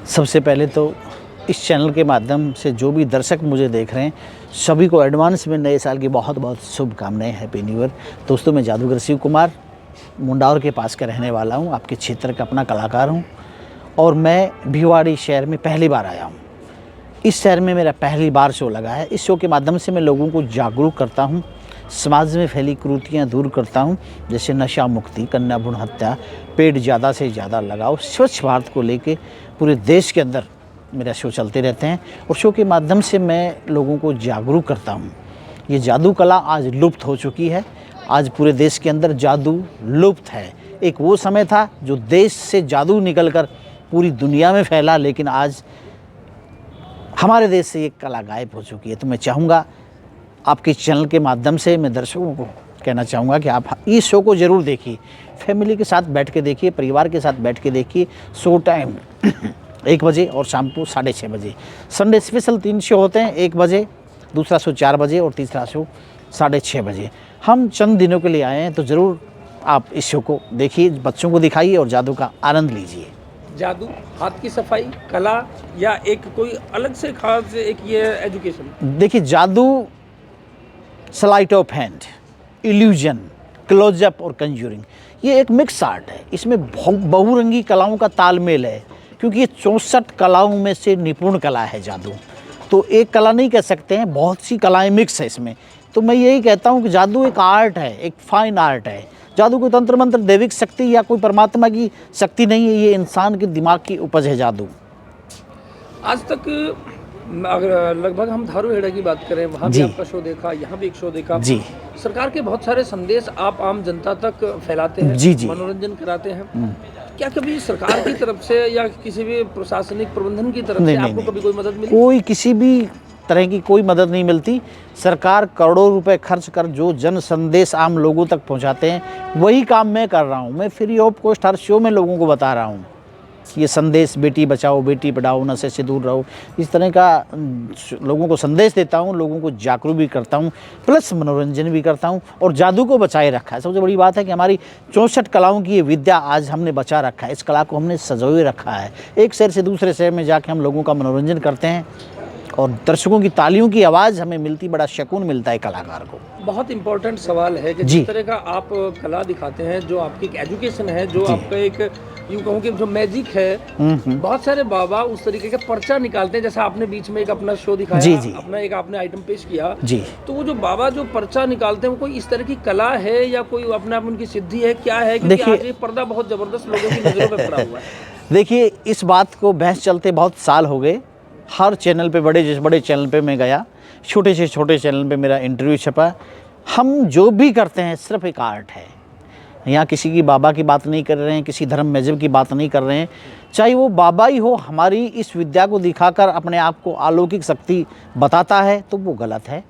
सबसे पहले तो इस चैनल के माध्यम से जो भी दर्शक मुझे देख रहे हैं सभी को एडवांस में नए साल की बहुत बहुत शुभकामनाएं। Happy new year. दोस्तों, मैं जादूगर शिव कुमार मुंडावर के पास का रहने वाला हूं, आपके क्षेत्र का अपना कलाकार हूं और मैं भिवाड़ी शहर में पहली बार आया हूं। इस शहर में मेरा पहली बार शो लगा है। इस शो के माध्यम से मैं लोगों को जागरूक करता हूं, समाज में फैली कुरीतियाँ दूर करता हूं, जैसे नशा मुक्ति, कन्या भ्रूण हत्या, पेड़ ज़्यादा से ज़्यादा लगाओ, स्वच्छ भारत को लेके पूरे देश के अंदर मेरा शो चलते रहते हैं और शो के माध्यम से मैं लोगों को जागरूक करता हूं। ये जादू कला आज लुप्त हो चुकी है। आज पूरे देश के अंदर जादू लुप्त है। एक वो समय था जो देश से जादू निकलकर पूरी दुनिया में फैला, लेकिन आज हमारे देश से ये कला गायब हो चुकी है। तो मैं चाहूँगा आपके चैनल के माध्यम से मैं दर्शकों को कहना चाहूँगा कि आप इस शो को ज़रूर देखिए। फैमिली के साथ बैठ के देखिए, परिवार के साथ बैठ के देखिए। शो टाइम 1 बजे और शाम को 6:30 बजे। संडे स्पेशल 3 शो होते हैं, 1 बजे, दूसरा शो 4 बजे और तीसरा शो 6:30 बजे। हम चंद दिनों के लिए आए हैं, तो ज़रूर आप इस शो को देखिए, बच्चों को दिखाइए और जादू का आनंद लीजिए। जादू, हाथ की सफाई, कला या एक कोई अलग से खास एक ये एजुकेशन? देखिए, जादू sleight of hand, illusion, closeup और कंजूरिंग, ये एक मिक्स आर्ट है। इसमें बहुरंगी कलाओं का तालमेल है, क्योंकि ये 64 कलाओं में से निपुण कला है जादू। तो एक कला नहीं कह सकते हैं, बहुत सी कलाएं मिक्स है इसमें। तो मैं यही कहता हूँ कि जादू एक आर्ट है, एक फाइन आर्ट है। जादू कोई तंत्र मंत्र, दैविक शक्ति या कोई परमात्मा की शक्ति नहीं है, ये इंसान के दिमाग की उपज है जादू। आज तक अगर लगभग हम धारूहेड़ा की बात करें, वहाँ भी आपका शो देखा, यहाँ भी एक शो देखा जी। सरकार के बहुत सारे संदेश आप आम जनता तक फैलाते हैं, जी जी, मनोरंजन कराते हैं। क्या कभी सरकार की तरफ से या किसी भी प्रशासनिक प्रबंधन की तरफ से आपको कभी कोई मदद मिली? कोई किसी भी तरह की कोई मदद नहीं मिलती। सरकार करोड़ों रुपए खर्च कर जो जन संदेश आम लोगों तक पहुंचाते हैं, वही काम मैं कर रहा हूं। मैं free of cost her show में लोगों को बता रहा हूं ये संदेश, बेटी बचाओ, बेटी पढ़ाओ, नशे से दूर रहो, इस तरह का लोगों को संदेश देता हूं, लोगों को जागरूक भी करता हूं, प्लस मनोरंजन भी करता हूं और जादू को बचाए रखा है। सबसे बड़ी बात है कि हमारी 64 कलाओं की ये विद्या आज हमने बचा रखा है। इस कला को हमने संजोए रखा है। एक शहर से दूसरे शहर में जाके हम लोगों का मनोरंजन करते हैं और दर्शकों की तालियों की आवाज़ हमें मिलती, बड़ा सुकून मिलता है कलाकार को। बहुत इंपॉर्टेंट सवाल है कि जिस तरह का आप कला दिखाते हैं, जो आपकी एक एजुकेशन है, जो आपका एक यूँ कहूँ कि जो मैजिक है, बहुत सारे बाबा उस तरीके का पर्चा निकालते हैं। जैसा आपने बीच में एक अपना शो दिखाया, जी जी, अपना एक आपने आइटम पेश किया जी, तो वो जो बाबा जो पर्चा निकालते हैं, वो कोई इस तरह की कला है या कोई अपने आप उनकी सिद्धि है, क्या है? क्योंकि आज ये पर्दा बहुत ज़बरदस्त लोगों की नज़रों पर पड़ा हुआ है। देखिए, इस बात को बहस चलते बहुत साल हो गए। हर चैनल पे, बड़े से बड़े चैनल पे मैं गया, छोटे से छोटे चैनल पे मेरा इंटरव्यू छपा। हम जो भी करते हैं सिर्फ एक आर्ट है। यहाँ किसी की बाबा की बात नहीं कर रहे हैं, किसी धर्म मजहब की बात नहीं कर रहे हैं। चाहे वो बाबा ही हो, हमारी इस विद्या को दिखाकर अपने आप को अलौकिक शक्ति बताता है तो वो गलत है।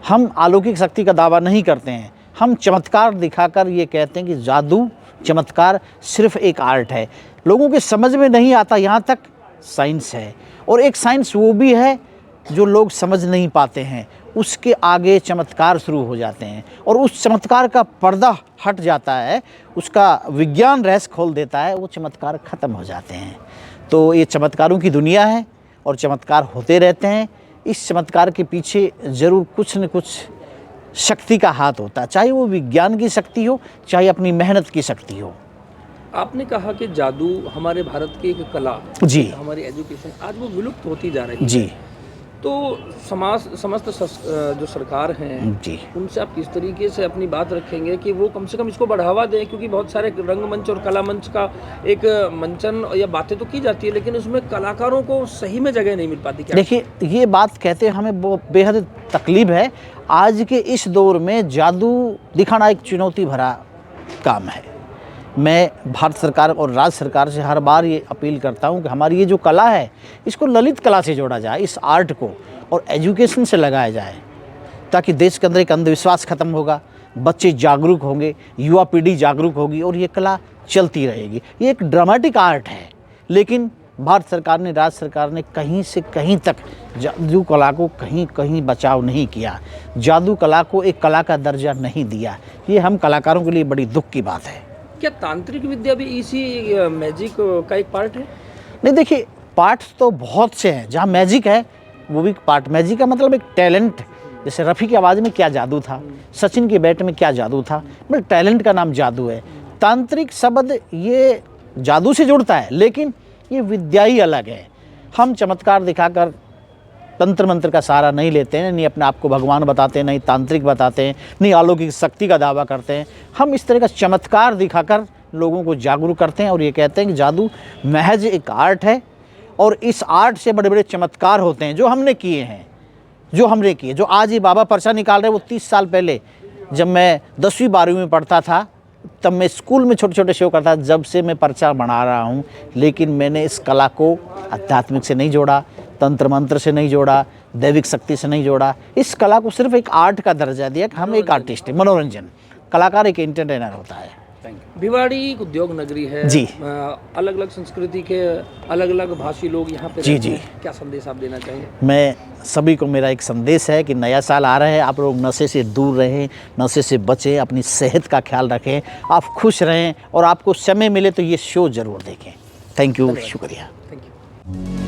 हम अलौकिक शक्ति का दावा नहीं करते हैं। हम चमत्कार दिखाकर ये कहते हैं कि जादू, चमत्कार सिर्फ एक आर्ट है। लोगों के समझ में नहीं आता, यहाँ तक साइंस है और एक साइंस वो भी है जो लोग समझ नहीं पाते हैं। उसके आगे चमत्कार शुरू हो जाते हैं और उस चमत्कार का पर्दा हट जाता है, उसका विज्ञान रहस्य खोल देता है, वो चमत्कार ख़त्म हो जाते हैं। तो ये चमत्कारों की दुनिया है और चमत्कार होते रहते हैं। इस चमत्कार के पीछे ज़रूर कुछ न कुछ शक्ति का हाथ होता है, चाहे वो विज्ञान की शक्ति हो, चाहे अपनी मेहनत की शक्ति हो। आपने कहा कि जादू हमारे भारत की एक कला, जी, हमारी एजुकेशन आज वो विलुप्त होती जा रही है। जी, तो समस्त जो सरकार हैं जी, उनसे आप किस तरीके से अपनी बात रखेंगे कि वो कम से कम इसको बढ़ावा दें? क्योंकि बहुत सारे रंगमंच और कला मंच का एक मंचन या बातें तो की जाती है, लेकिन उसमें कलाकारों को सही में जगह नहीं मिल पाती। क्या देखिए, ये बात कहते हमें बेहद तकलीफ है। आज के इस दौर में जादू दिखाना एक चुनौती भरा काम है। मैं भारत सरकार और राज्य सरकार से हर बार ये अपील करता हूँ कि हमारी ये जो कला है, इसको ललित कला से जोड़ा जाए, इस आर्ट को, और एजुकेशन से लगाया जाए, ताकि देश के अंदर एक अंधविश्वास खत्म होगा, बच्चे जागरूक होंगे, युवा पीढ़ी जागरूक होगी और ये कला चलती रहेगी। ये एक ड्रामेटिक आर्ट है, लेकिन भारत सरकार ने, राज्य सरकार ने कहीं से कहीं तक जादू कला को कहीं कहीं बचाव नहीं किया, जादू कला को एक कला का दर्जा नहीं दिया। ये हम कलाकारों के लिए बड़ी दुख की बात है। क्या तांत्रिक विद्या भी इसी मैजिक का एक पार्ट है? नहीं, देखिए, पार्ट तो बहुत से हैं। जहाँ मैजिक है वो भी पार्ट, मैजिक का मतलब एक टैलेंट। जैसे रफ़ी की आवाज़ में क्या जादू था, सचिन के बैट में क्या जादू था, मतलब टैलेंट का नाम जादू है। तांत्रिक शब्द ये जादू से जुड़ता है, लेकिन ये विद्या ही अलग है। हम चमत्कार दिखाकर तंत्र मंत्र का सहारा नहीं लेते हैं, नहीं अपने आप को भगवान बताते हैं, नहीं तांत्रिक बताते हैं, नहीं अलौकिक शक्ति का दावा करते हैं। हम इस तरह का चमत्कार दिखाकर लोगों को जागरूक करते हैं और ये कहते हैं कि जादू महज एक आर्ट है और इस आर्ट से बड़े बड़े चमत्कार होते हैं जो हमने किए हैं, जो आज ये बाबा पर्चा निकाल रहे हैं। वो 30 साल पहले जब मैं 10वीं 12वीं में पढ़ता था, तब मैं स्कूल में छोटे छोटे शो करता था। जब से मैं पर्चा बना रहा हूँ, लेकिन मैंने इस कला को आध्यात्मिक से नहीं जोड़ा, तंत्र मंत्र से नहीं जोड़ा, दैविक शक्ति से नहीं जोड़ा। इस कला को सिर्फ एक आर्ट का दर्जा दिया कि हम एक आर्टिस्ट हैं, मनोरंजन। कलाकार एक एंटरटेनर होता है। भिवाड़ी एक उद्योग नगरी है जी। अलग अलग संस्कृति के अलग अलग भाषी लोग यहाँ पे जी, रहते जी। हैं। क्या संदेश आप देना चाहेंगे? मैं सभी को मेरा एक संदेश है कि नया साल आ रहा है, आप लोग नशे से दूर रहें, नशे से बचें, अपनी सेहत का ख्याल रखें, आप खुश रहें और आपको समय मिले तो ये शो ज़रूर देखें। थैंक यू, शुक्रिया। Thank you.